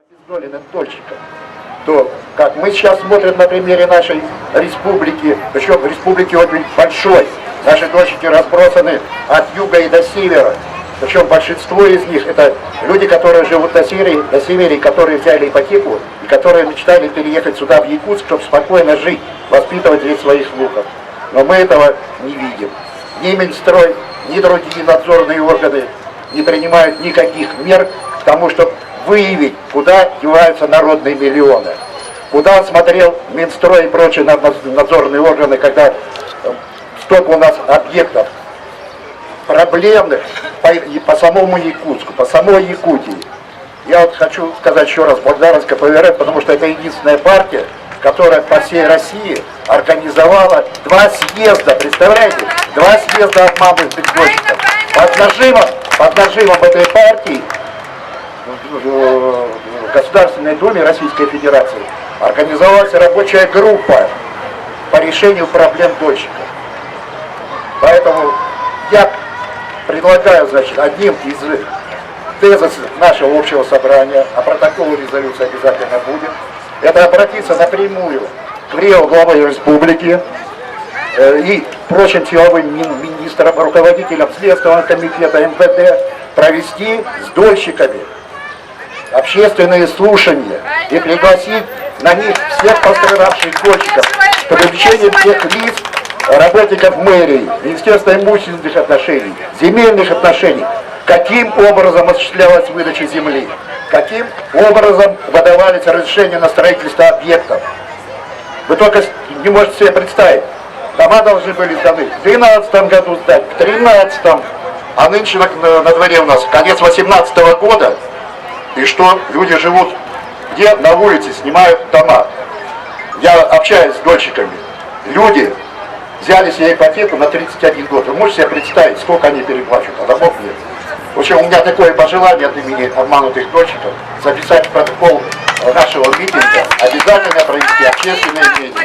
обездоленным дольщикам, то, как мы сейчас смотрим на примере нашей республики, причем республики очень большой, наши дольщики разбросаны от юга и до севера, причем большинство из них это люди, которые живут на севере, которые взяли ипотеку и которые мечтали переехать сюда, в Якутск, чтобы спокойно жить, воспитывать здесь своих внуков. Но мы этого не видим. Ни Минстрой, ни другие надзорные органы не принимают никаких мер к тому, чтобы выявить, куда деваются народные миллионы. Куда смотрел Минстрой и прочие надзорные органы, когда столько у нас объектов проблемных по самому Якутску, по самой Якутии. Я вот хочу сказать еще раз благодарность КПРФ, потому что это единственная партия, которая по всей России организовала 2 съезда, представляете? 2 съезда обманных дольщиков. Под нажимом этой партии в Государственной Думе Российской Федерации организовалась рабочая группа по решению проблем дольщиков. Поэтому я предлагаю, значит, одним из тезисов нашего общего собрания, а протокол резолюции обязательно будет, это обратиться напрямую к главе республики и прочим силовым министрам, руководителям Следственного комитета МВД провести с дольщиками общественные слушания и пригласить на них всех пострадавших дольщиков с привлечением всех лиц, работников мэрии, Министерства имущественных отношений, земельных отношений, каким образом осуществлялась выдача земли, каким образом выдавались разрешения на строительство объектов. Вы только не можете себе представить, дома должны были сданы в 2012 году сдать, в 2013, а нынче на дворе у нас конец 2018 года, и что люди живут где? На улице, снимают дома. Я общаюсь с дольщиками, люди взяли себе ипотеку на 31 год. Вы можете себе представить, сколько они переплачивают, а домов нет. В общем, у меня такое пожелание от имени обманутых дольщиков записать в протокол нашего митинга, обязательно провести общественные мнения.